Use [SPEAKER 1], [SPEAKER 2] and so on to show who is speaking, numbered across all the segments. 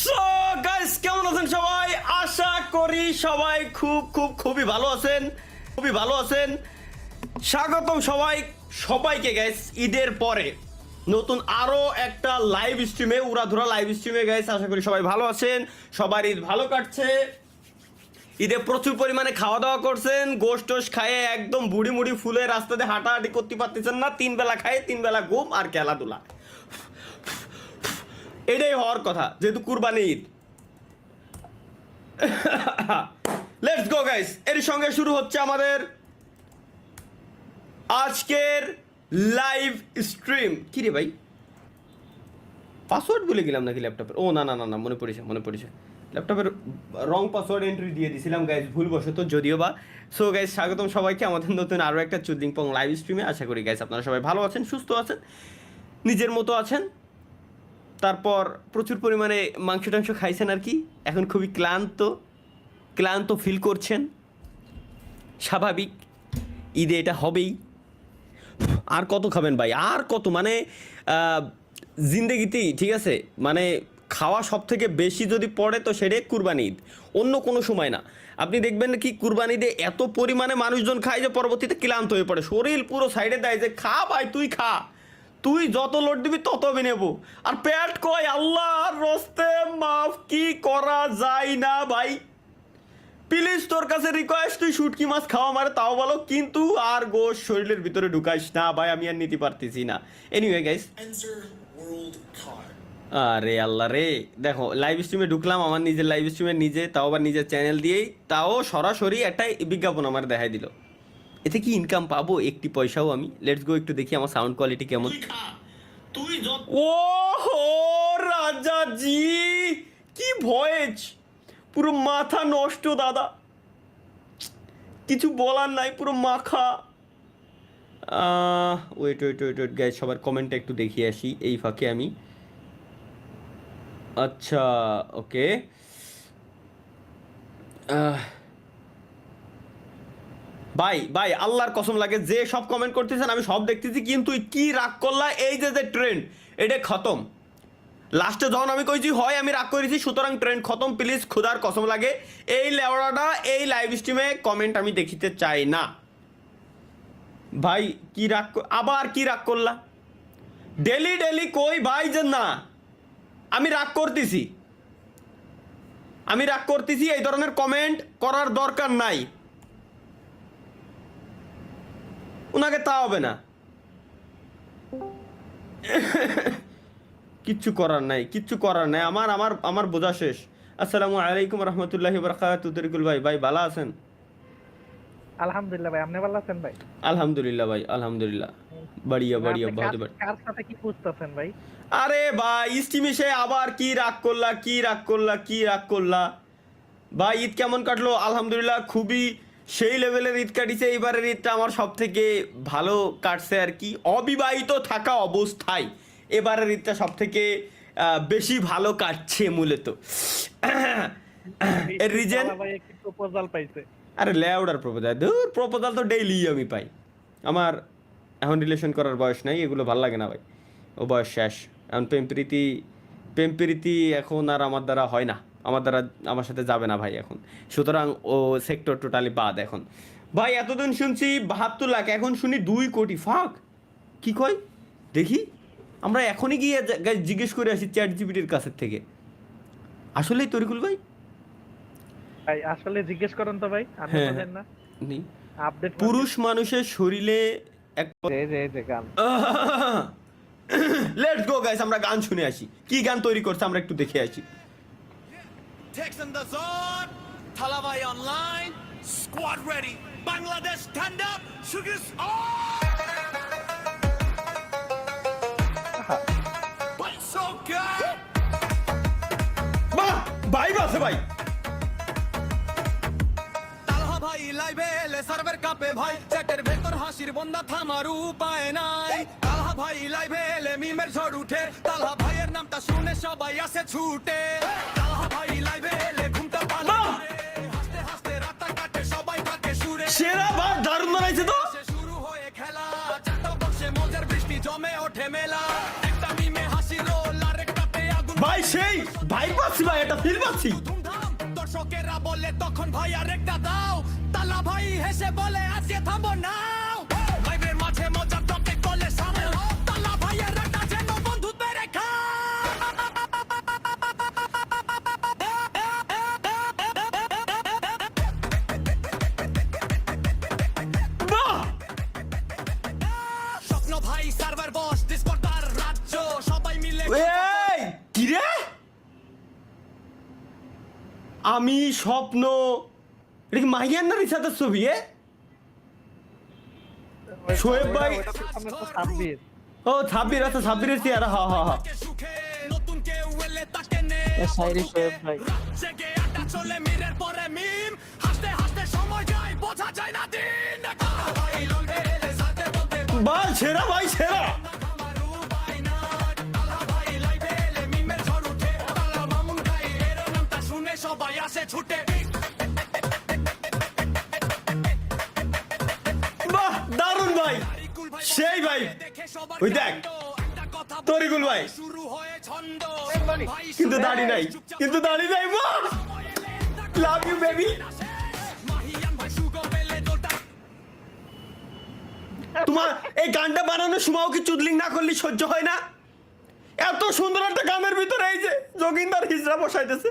[SPEAKER 1] So guys কেমন আছেন সবাই? আশা করি সবাই খুবই ভালো আছেন। স্বাগতম সবাইকে গাইস ঈদের পরে নতুন আরো একটা লাইভ স্ট্রিমে, উড়াধুরা লাইভ স্ট্রিমে গাইস। আশা করি সবাই ভালো আছেন, সবার ঈদ ভালো কাটছে। ঈদে প্রচুর পরিমাণে খাওয়া দাওয়া করছেন, গোশ টোশ খায়ে একদম বুড়ি মুড়ি ফুলে রাস্তাতে হাঁটাহাঁটি করতে পারতেছেন না। 3 বেলা খায়, 3 বেলা ঘুম আর খেলাধুলা, এটাই হওয়ার কথা যেহেতু Qurbani Eid. Let's go guys. এর সঙ্গে শুরু হচ্ছে আমাদের আজকের লাইভ স্ট্রিম। কি রে ভাই, পাসওয়ার্ড ভুলে গেলাম নাকি ল্যাপটপের? ও না, মনে পড়েছে ল্যাপটপের রং পাসওয়ার্ড এন্ট্রি দিয়ে দিয়েছিলাম গাইস ভুলবশত, যদিও বা। সো গাইস স্বাগতম সবাইকে আমাদের নতুন আরও একটা চুদলিংপং লাইভ স্ট্রিমে। আশা করি গাইস আপনারা সবাই ভালো আছেন, সুস্থ আছেন, নিজের মতো আছেন। তারপর প্রচুর পরিমাণে মাংস টাংস খাইছেন আর কি। এখন খুবই ক্লান্ত ফিল করছেন, স্বাভাবিক, ঈদে এটা হবেই। আর কত খাবেন ভাই, আর কত, মানে জিন্দেগিতেই, ঠিক আছে, মানে খাওয়া সব থেকে বেশি যদি পড়ে তো সেটাই কুরবানি ঈদ, অন্য কোনো সময় না। আপনি দেখবেন কি কুরবানি ঈদে এত পরিমাণে মানুষজন খায় যে পরবর্তীতে ক্লান্ত হয়ে পড়ে, শরীর পুরো সাইডে দেয় যে খা ভাই, তুই খা, তুই যত লোড দিবি তত আমি নেবো। আর পেট কয় আল্লাহর রস্তে মাফ, কি করা যায় না ভাই। প্লিজ তোর কাছে রিকোয়েস্ট, তুই শুটকি মাছ খাওয়া মারে তাও বলো, কিন্তু আর গোশ শরীরের ভিতরে ঢুকাইস না ভাই, আমি আর নিতে পারতেছি না। এনিওয়ে গাইস, আরে আল্লাহ রে, দেখো লাইভ স্ট্রিমে ঢুকলাম, আমার নিজের লাইভ স্ট্রিমে নিজে, তাও আবার নিজের চ্যানেল দিয়েই, তাও সরাসরি একটা বিজ্ঞাপন আমার দেখাই দিল। এতে কি ইনকাম পাবো একটি পয়সাও আমি? লেটস গো, একটু দেখি আমার সাউন্ড কোয়ালিটি কেমন। ও হো রাজা জি, কি ভয়েস, পুরো মাথা নষ্ট দাদা, কিছু বলার নাই, পুরো মাখা। ওয়েট গাইস, সবার কমেন্টটা একটু দেখিয়ে আসি এই ফাঁকে আমি। আচ্ছা ওকে, ভাই আল্লাহর কসম লাগে, যে সব কমেন্ট করতেছেন আমি সব দেখতেছি, কিন্তু কি রাগ করলা, এই যে ট্রেন্ড এটা খতম। লাস্টে যখন আমি কইছি হয় আমি রাগ করেছি, সুতরাং ট্রেন্ড খতম। প্লিজ খুদার কসম লাগে, এই লেওড়াটা এই লাইভ স্ট্রিমে কমেন্ট আমি দেখিতে চাই না ভাই। কি রাগ, আবার কি রাগ করলা? ডেলি কই ভাই যে না আমি রাগ করতেছি, এই ধরনের কমেন্ট করার দরকার নাই। ওনাকে তা হবে না, কিচ্ছু করার নাই, আমার বোঝা শেষ। আসসালামু আলাইকুম রহমতুল্লাহি বারাকাতুহু। তরিকুল ভাই ভালো আছেন?
[SPEAKER 2] আলহামদুলিল্লাহ ভাই, আপনি ভালো আছেন ভাই?
[SPEAKER 1] আলহামদুলিল্লাহ ভাই, আলহামদুলিল্লাহ, বড়িয়া বহুত বড়।
[SPEAKER 2] কার সাথে কি খুঁজতেছেন ভাই?
[SPEAKER 1] আরে ভাই স্টিমে সে আবার কি রাগ করলা ভাই। ঈদ কেমন কাটলো? আলহামদুলিল্লাহ খুবই সেই লেভেলের ঈদ কাটিছে। এইবারের ঈদটা আমার সব থেকে ভালো কাটছে আর কি, অবিবাহিত থাকা অবস্থায় এবারের ঈদটা সব থেকে বেশি ভালো কাটছে মূলত। এর রিজন
[SPEAKER 2] প্রপোজাল পাইছে।
[SPEAKER 1] আরে লেউডার প্রপোজাল তো ডেইলি আমি পাই। আমার এখন রিলেশন করার বয়স নাই, এগুলো ভাল লাগে না ভাই, ও বয়স শেষ। এখন প্রেম প্রীতি এখন আর আমার দ্বারা হয় না, আমার সাথে যাবে না ভাই এখন, সুতরাং ও সেক্টর টোটালি বাদ এখন। ভাই এতদিন শুনছি 72 লাখ, এখন শুনি 2 কোটি। ফাক, কি কয় দেখি, আমরা এখনই গিয়ে জিজ্ঞেস করে আসি চ্যাট জিপিটির কাছের থেকে। আসলেই তরিকুল ভাই?
[SPEAKER 2] ভাই আসলে জিজ্ঞেস করেন তো ভাই, আমি বুঝেন না। আপডেট
[SPEAKER 1] পুরুষ মানুষের শরীরে এক
[SPEAKER 2] গান।
[SPEAKER 1] লেটস গো গাইস, আমরা গান শুনে আসি। কি গান তৈরি করছে আমরা একটু দেখে আসি।
[SPEAKER 3] Text in the zone, Talabai online, squad ready, Bangladesh stand up, sugars on! What's so good?
[SPEAKER 1] বাহ, ভাই বাসে ভাই।
[SPEAKER 3] তালহা ভাই লাইভে এলে সার্ভার কাপে ভাই, চ্যাটের ভেতর হাসির বন্ধা থামার উপায় নাই। তালহা ভাই লাইভে এলে মিমের ঝড় উঠে, তালহা ভাইয়ের নামটা শুনে সবাই আসে ছুটে। তালহা ভাই লাইভে এলে ঘুমটা পালায়, হাসতে হাসতে রাতটা কাটে সবাই থাকে সুরে।
[SPEAKER 1] সেরা ভাব, দারুণ বানাইছে তো।
[SPEAKER 3] শুরু হয়ে খেলা, চারটা বক্সে মজার বৃষ্টি জমে ওঠে মেলা। একটা মিমে হাসি রোল, আরেকটাতে আগুন
[SPEAKER 1] ভাই সেই ভাই পাচ্ছি ভাই, এটা ফিল পাচ্ছি।
[SPEAKER 3] ধুমধাম দর্শকেরা বলে তখন ভাই আরেকটা দাও, তালা ভাই হেসে বলে আজকে থামবো নাও, লাইভের মাঝে মজার টপিক বলে সামনে তালা ভাইয়ের একটা যেন বন্ধুত্বের রেখা।
[SPEAKER 1] বাহ
[SPEAKER 3] স্বপ্ন ভাই সার্ভার বস ডিসকর্ডার রাজ্য সবাই মিলে
[SPEAKER 1] এই কি রে, আমি স্বপ্ন, এটা কি মাহিয়ান না রিসাতের ছবি? শোয়েব ভাই,
[SPEAKER 2] ওটা তো সামনে তো সাব্বির।
[SPEAKER 1] ও ছাব্বির, আচ্ছা ছাব্বিরের চেহারা, হা হা হা।
[SPEAKER 3] সুখে নতুন কেউ এলে তাকে নে
[SPEAKER 2] শায়রি শোয়েব ভাই।
[SPEAKER 3] জেগে আড্ডা চলে মিরের পরে মিম, হাসতে হাসতে সময় যায় বোঝা যায় না দিন। তালা ভাই লড়বে এলে সাথে বলতে
[SPEAKER 1] ভাই সেরা, ভাই সেরা।
[SPEAKER 3] আমারও ভাই না, তালা ভাই লাইভে এলে মিমের ঝড় উঠে, তালা মামুন ভাই এর নামটা শুনে সবাই আসে ছুটে।
[SPEAKER 1] বাহ দারুন ভাই,
[SPEAKER 3] তরিকুল ভাই
[SPEAKER 1] সেই ভাই।
[SPEAKER 3] দেখে সবার
[SPEAKER 1] ওই দেখ,
[SPEAKER 3] কাণ্ড, একটা কথা
[SPEAKER 1] তরিকুল ভাই।
[SPEAKER 3] শুরু হয়ে ছন্দ, ভাই
[SPEAKER 1] কিন্তু দাড়ি নাই, কিন্তু দাড়ি নাই। বাহ, লাভ ইউ বেবি।
[SPEAKER 3] মাহিয়ান ভাই সুগো পেলে দোটা
[SPEAKER 1] তোমার এই গানটা বানানোর সময়ও কি চুদলিং না করলে সহ্য হয় না? এত সুন্দর একটা গানের ভিতরে এই যে যোগিন্দার হিজড়া বসাইতেছে।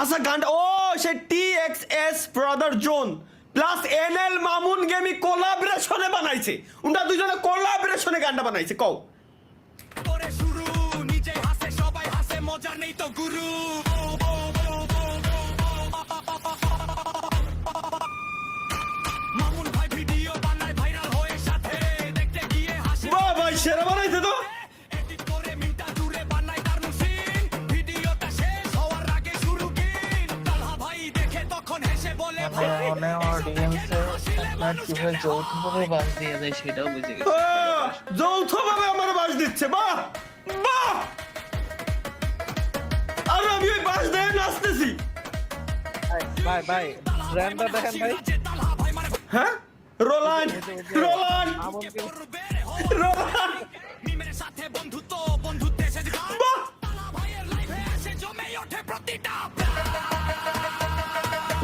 [SPEAKER 1] আচ্ছা গানটা, ও সে TXS brother zone plus NL Mamun গেমি কোলাবরেশনে বানাইছে, উনটা দুজনে কোলাবরেশনে গানটা বানাইছে। কও
[SPEAKER 3] করে শুরু, নিজে হাসে সবাই হাসে, মজার নেই তো গুরু। মামুন ভাই ভিডিও বানায় ভাইরাল হয়ে সাথে দেখতে গিয়ে হাসে,
[SPEAKER 1] বাহ ভাই সেরা বানাইছে তো।
[SPEAKER 3] এডিট করে মিনিটা জুড়ে বানায় তার মুসিন, ভিডিওটা শেষ হওয়ার আগে শুরু কিন, তালহা ভাই দেখে তখন হেসে বলে ভাই
[SPEAKER 4] অনেক অডিয়েন্সে আপনার কিভাবে যৌথভাবে বাস দিয়ে যায় সেটাও বুঝে গেছে।
[SPEAKER 1] যৌথভাবে আমার বাস দিচ্ছে। বাহ বাহ, আর আমি ওই বাস দিয়ে নাচতেছি।
[SPEAKER 2] ভাই ভাই ব্র্যান্ডটা দেখেন ভাই।
[SPEAKER 3] তালহা ভাই মানে
[SPEAKER 1] হ্যাঁ রোলান্ড, রোলান্ড,
[SPEAKER 2] আমনকে
[SPEAKER 1] রোলান্ড।
[SPEAKER 3] মিমের সাথে বন্ধুত্ব, বন্ধুত্বে শেষ গান,
[SPEAKER 1] বাহ
[SPEAKER 3] তালা ভাইয়ের লাইভে এসে জমে ওঠে প্রতিটা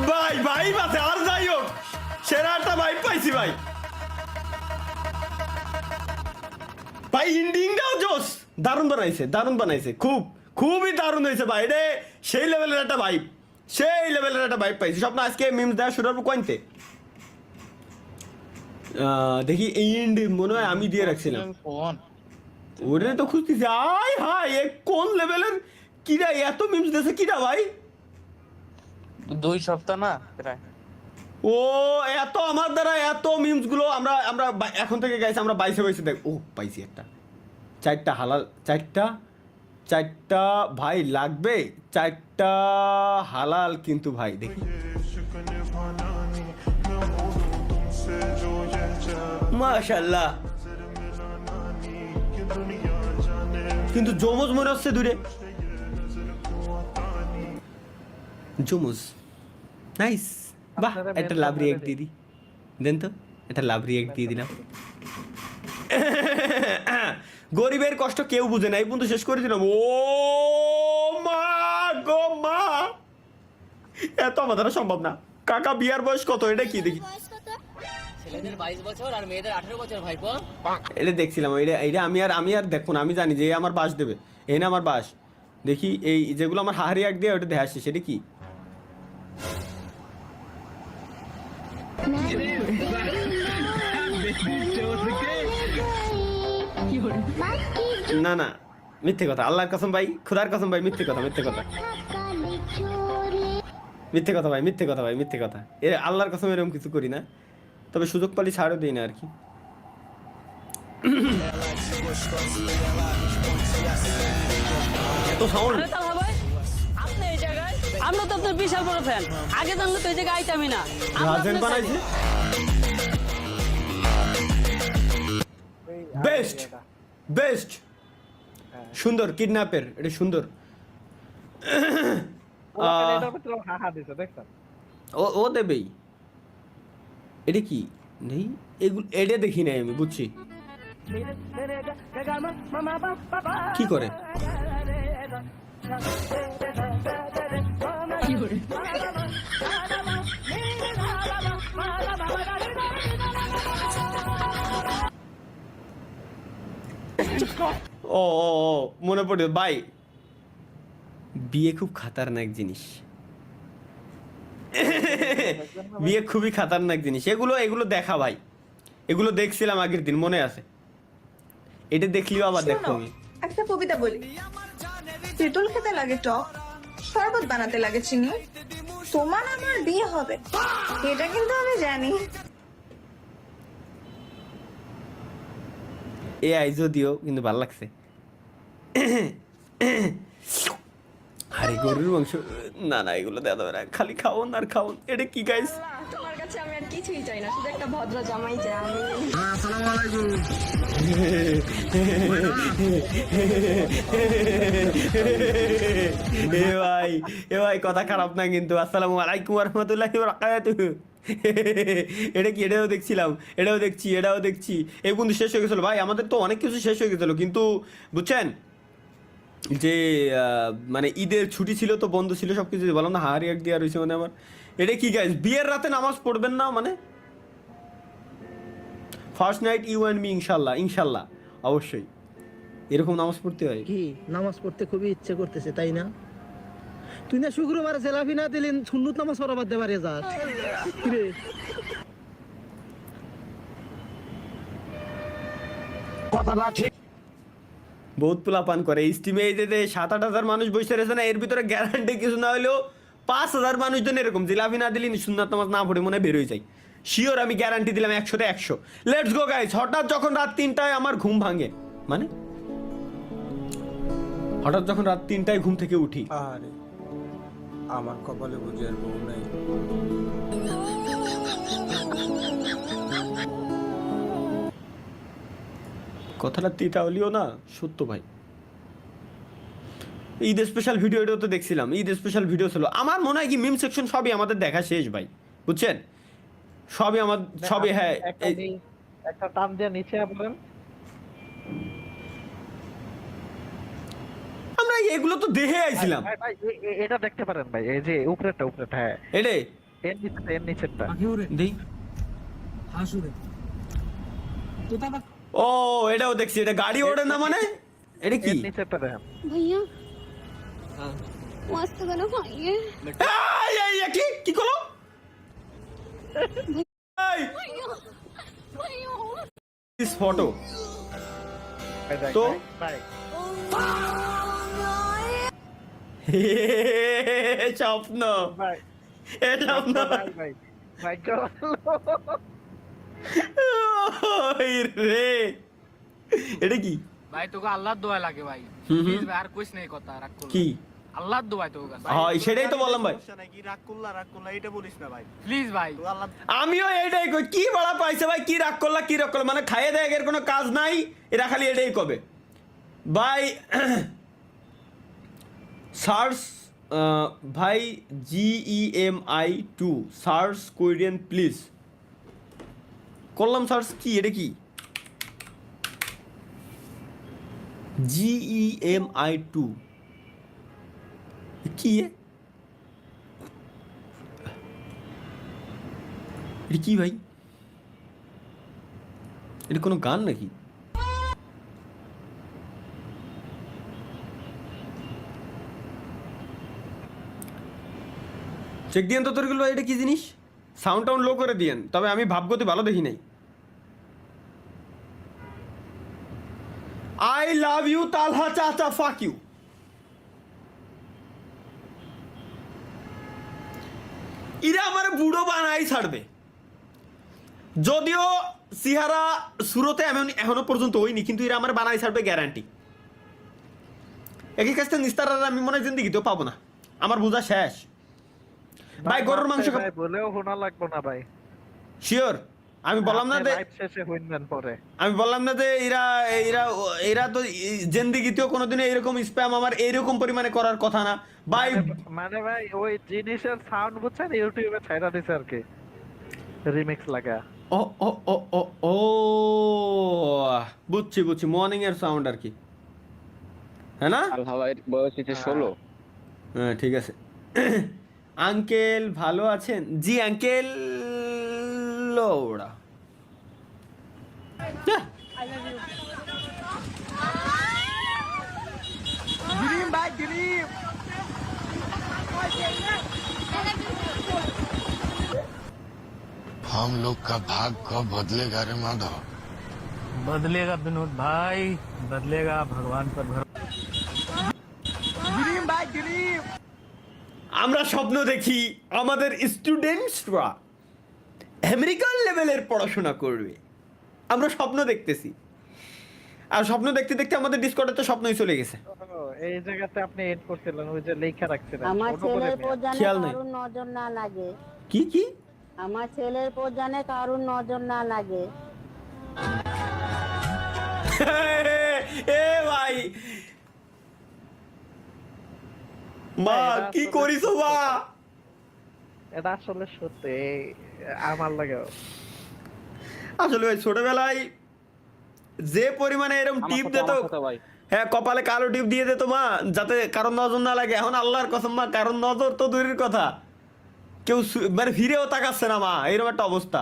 [SPEAKER 1] ভাই, ভাই বাসে আর যাই হোক, সেরা একটা ভাই পাইছি ভাই। ভাই ইন্ডিংটাও জোস, দারুণ বানাইছে, দারুণ বানাইছে, খুবই দারুণ হয়েছে ভাই। রে সেই লেভেলের একটা ভাইব, সেই লেভেলের একটা ভাইব পাইছি। স্বপ্ন আজকে মিমস দেওয়া শুরু করবো কইতে দেখি এই এন্ড মনে হয় আমি দিয়ে রাখছিলাম,
[SPEAKER 4] ফোন
[SPEAKER 1] ওরে তো খুঁজতেছি। আয় হাই, এ কোন লেভেলের কিরা, এত মিমস দিয়েছে কিরা ভাই।
[SPEAKER 4] 2 সপ্তাহ না প্রায়।
[SPEAKER 1] ও এত আমার দ্বারা এত মিমস গুলো আমরা আমরা এখন থেকে গাইছি, আমরা বাইসে বাইসে দেখ। ও পাইছি একটা, 4টা হালাল, 4টা ভাই লাগবে, 4টা হালাল কিন্তু ভাই। দেখি মাশাআল্লাহ, কিন্তু জমজ মনে হচ্ছে দূরে, জমজ নাইস। বাহ, একটা লাভ রিয়েক্ট দিয়ে দিই, দেন তো একটা লাভ রিয়েক্ট দিয়ে দিলাম। গরিবের কষ্ট কেউ বুঝে না, এই পর্যন্ত শেষ করে দিলাম। ও মা গো মা, এত আমার দ্বারা সম্ভব না। কাকা বিয়ার বয়স কত, এটা কি দেখি?
[SPEAKER 5] ছেলেদের 22 বছর আর মেয়েদের 18 বছর ভাইপো।
[SPEAKER 1] এটা দেখছিলাম, এইটা আমি আর দেখো না, আমি জানি যে এ আমার বাস দেবে, এই না আমার বাস। দেখি এই যেগুলো আমার হাহারি এক দিয়ে ওটা দেখে আসছে, সেটা কি? না না মিথ্যে কথা, আল্লাহর কসম ভাই, খোদার কসম ভাই, মিথ্যে কথা, মিথ্যে কথা, মিথ্যে কথা ভাই, মিথ্যে কথা ভাই, মিথ্যে কথা। আল্লাহর কসম এরকম কিছু করি না, তবে সুযোগ পালি ছাড়ও দিই না আর কি। এত সাউন্ড,
[SPEAKER 5] আরে তাহলে ভাই আপনি এই জায়গায়, আমরা তো আপনার বিশাল বড় ফ্যান, আগে জানলে তো এই জায়গায় আইতামই না। আমরা
[SPEAKER 1] রাজেন
[SPEAKER 5] আপনার
[SPEAKER 1] বানাইছে বেস্ট, বেস্ট, সুন্দর কিডন্যাপের, এটা সুন্দর।
[SPEAKER 2] এটার ভিতরে হাহা দিছে দেখছেন।
[SPEAKER 1] ও দেবেই, এটা কি নেই, এগুলো এটা দেখি নাই আমি, বুঝছি। কি করে? ও ও ও মনে পড়ে ভাই, বিয়ে খুব খাতারনাক জিনিস। বিয়ে খুবই খাতারনাক জিনিস। এগুলো দেখা ভাই, এগুলো দেখছিলাম আগের দিন, মনে আছে। এটা দেখলিও আবার দেখো। আমি
[SPEAKER 6] একটা কবিতা বলি। তেঁতুল খেতে লাগে টক, শরবত বানাতে লাগে চিনি, তোমার আমার বিয়ে হবে, এটা কিন্তু আমি জানি।
[SPEAKER 1] এআই যদিও, কিন্তু ভালো লাগছে। আরে গরুর মাংস না না, এগুলো দেওয়া যাবে না, খালি খাওন আর খাওন। এটা কি গাইস?
[SPEAKER 6] তোমার কাছে আমি আর কিছুই চাই না, শুধু একটা ভদ্র জামাই চাই আমি। এ ভাই কথা খারাপ না কিন্তু। আসসালামু আলাইকুম ওয়া রাহমাতুল্লাহি ওয়া বারাকাতুহু। এটা কি? এটাও দেখছিলাম, এটাও দেখছি। এই বন্ধু শেষ হয়ে গেছিল ভাই। আমাদের তো অনেক কিছু শেষ হয়ে গেছিল, কিন্তু বুঝছেন যে মানে ঈদের ছুটি ছিল তো, বন্ধ ছিল সবকিছু। বললাম না হার এক দিয়ে রয়েছে মানে আমার। এটা কি গাইস? বিয়ের রাতে নামাজ পড়বেন না মানে? First night you and me, ইনশাল্লাহ অবশ্যই এরকম নামাজ পড়তে হয়।
[SPEAKER 7] কি নামাজ পড়তে খুবই ইচ্ছে করতেছে, তাই না? তুই না শুক্রবারে জেলাফি না দিলেন, সুন্নত নামাজ পড়া বাদ দেবারে যাস রে।
[SPEAKER 1] বহুত পোলাপান করে স্টিমে। এই যে 7-8 হাজার মানুষ বসে রয়েছে না, এর ভিতরে গ্যারান্টি কিছু না হলেও 5,000 মানুষজন এরকম জিলাপি না দিলে, সুন্নাত নামাজ না পড়ে মনে বেরোয় যায়। শিওর, আমি গ্যারান্টি দিলাম 100-তে 100। Let's go guys. হঠাৎ যখন রাত 3টায় আমার ঘুম ভাঙে, মানে হঠাৎ যখন রাত 3টায় ঘুম থেকে উঠি,
[SPEAKER 8] আরে আমার কপালে বুঝে আর বউ নাই।
[SPEAKER 1] কথাটা তিতা হলিও না, সত্য ভাই। ঈদ স্পেশাল ভিডিও, এটাও তো দেখছিলাম। ঈদ স্পেশাল ভিডিও ছিল। আমার মনে হয় কি মিম সেকশন সবই আমাদের দেখা শেষ ভাই, বুঝছেন? সবই হ্যাঁ।
[SPEAKER 2] একটা টান দিয়ে নিচে আপনার
[SPEAKER 1] আমরা এগুলো তো দেখে আইছিলাম।
[SPEAKER 2] ভাই ভাই এটা দেখতে পারেন ভাই, এই যে উপরেরটা হ্যাঁ,
[SPEAKER 1] এরে
[SPEAKER 2] এর নিচেরটা
[SPEAKER 1] দেই। ও এটাও দেখছি। এটা গাড়ি ওড়ে না মানে? এটা কি?
[SPEAKER 2] এর নিচেরটা দেখেন
[SPEAKER 9] भैया मस्त गाना पाइए
[SPEAKER 1] কি করলো? দিস ফটো তো
[SPEAKER 2] ভাই
[SPEAKER 1] স্বপ্ন,
[SPEAKER 2] ভাই
[SPEAKER 1] এটা আপনার
[SPEAKER 2] ভাই ভাই
[SPEAKER 1] রে। এটা কি
[SPEAKER 10] ভাই? তোকে আল্লাহর দোয়া লাগে ভাই,
[SPEAKER 1] হুম।
[SPEAKER 10] প্লিজ ভাই, আর কইস নাই কথা, রাগ করলা
[SPEAKER 1] কি?
[SPEAKER 10] আল্লাহর দোয়া তোর কাছে
[SPEAKER 1] হ্যাঁ সেটাই তো বললাম ভাই।
[SPEAKER 8] কি রাগ করলা এটা বলিস না ভাই।
[SPEAKER 10] প্লিজ ভাই।
[SPEAKER 1] আমিও এটাই কই, কি বড়া পাইছে ভাই, কি রাগ করলা মানে খাইয়ে দেয় এর কোনো কাজ নাই, এরা খালি এটাই কবে ভাই। সার্চ ভাই GEMI2 সার্চ কোরিয়ান প্লিজ করলাম সার্চ। কি এটা কি? GEMI2 কি? এটা কি ভাই? এটা কোনো গান নাকি? চেক দিয়েন তো তোরগুলো। এটা কি জিনিস? সাউন্ড টাউন লো করে দিয়েন, তবে আমি ভাবগতি ভালো দেখি নাই। আই লাভ ইউ তালহা চাচা, ফাক ইউ। এরা আমার বুড়ো বানাই ছাড়বে। যদিও সিহারা সুরতে এখনো পর্যন্ত হইনি, কিন্তু এরা আমার বানাই ছাড়বে গ্যারান্টি। একই কাজটা নিস্তার আমি মনে হয় জিন্দিগিতেও পাবো না, আমার বোঝা শেষ ভাই। গরুর মাংস
[SPEAKER 2] বলেও শোনা লাগবে না ভাই,
[SPEAKER 1] শিওর। আমি বললাম না যে
[SPEAKER 2] শেষে হইবেন পরে,
[SPEAKER 1] আমি বললাম না যে এরা তো জিন্দিগিতেও কোনোদিনও এরকম স্প্যাম আমার এইরকম পরিমাণে করার কথা না ভাই।
[SPEAKER 2] মানে ভাই ওই জিনিসের সাউন্ড বুঝছেন, ইউটিউবে ছাইড়া দিছে আর কি, রিমিক্স লাগা।
[SPEAKER 6] ও ও ও ও ও বুঝছি বুঝছি, মর্নিং এর সাউন্ড আর কি, হ্যাঁ না?
[SPEAKER 9] আল্লাহ ভাইয়ের বয়স হচ্ছে 16।
[SPEAKER 6] হ্যাঁ ঠিক আছে। আঙ্কেল ভালো আছেন? জি আঙ্কেল। ওরা
[SPEAKER 8] हम लोग का भाग कब बदलेगा रे माधव?
[SPEAKER 2] बदलेगा विनोद भाई, बदलेगा, भगवान पर भरोसा।
[SPEAKER 6] আমরা স্বপ্ন দেখি আমাদের স্টুডেন্টসরা আমেরিকান লেভেলের পড়াশোনা করবে, আমরা স্বপ্ন দেখতেছি। আর স্বপ্ন দেখতে দেখতে আমাদের ডিসকর্ডে তো স্বপ্নই চলে গেছে।
[SPEAKER 2] এই জায়গাতে আপনি এড করছিলেন, ওই যে লেখা রাখছিলেন
[SPEAKER 5] আমার
[SPEAKER 2] ছোট করে
[SPEAKER 5] ছেলের পর জানে
[SPEAKER 6] খেয়াল নাই।
[SPEAKER 5] কারুর নজর না লাগে।
[SPEAKER 6] কি কি?
[SPEAKER 5] আমার ছেলের পর জানে কারুর নজর না লাগে।
[SPEAKER 6] এ ভাই মা কি করিস মা?
[SPEAKER 2] এটা আসলে সত্যি আমার লাগে।
[SPEAKER 6] আসলে ভাই ছোটবেলায় যে পরিমাণে এরকম টিপ দিত,
[SPEAKER 9] ভাই
[SPEAKER 6] হ্যাঁ কপালে কালো টিপ দিয়ে দিত মা, যাতে কারণ নজর না লাগে। এখন আল্লাহর কসম মা, কারণ নজর তো দূরের কথা, কেউ মানে ফিরেও তাকাচ্ছে না মা, এরকম একটা অবস্থা।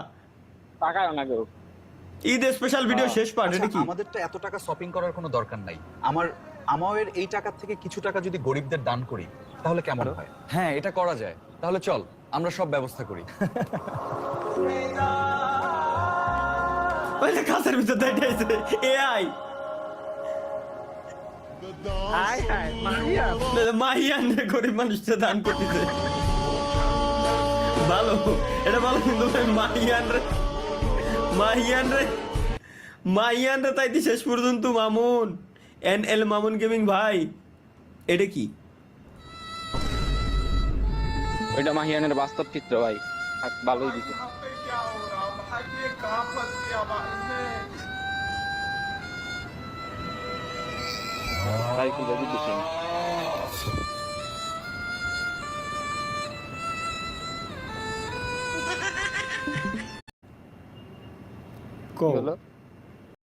[SPEAKER 9] টাকাও না কেউ।
[SPEAKER 6] ঈদ স্পেশাল ভিডিও শেষ পার্ট, এটা কি?
[SPEAKER 11] আমাদের তো এত টাকা শপিং করার কোনো দরকার নাই। আমাদের এই টাকা থেকে কিছু টাকা যদি গরিবদের দান করি তাহলে কেমন হয়? হ্যাঁ এটা করা যায়, তাহলে চল আমরা সব ব্যবস্থা করি।
[SPEAKER 6] ওই যে কাছের ভিতর দেখাইছে এআই মাহিয়ান রে, গরিব মানুষটা দান করতেছে। ভালো, এটা ভালো কিন্তু ভাই, মাহিয়ান রে তাইতে শেষ পর্যন্ত মামুন, NL মামুন গেমিং ভাই, এটা কি?
[SPEAKER 9] ওইটা মাহিয়ানের বাস্তব চিত্র ভাই, ভালোই দিছে। ভাই খুলে দিতেছেন।
[SPEAKER 6] কো
[SPEAKER 9] হলো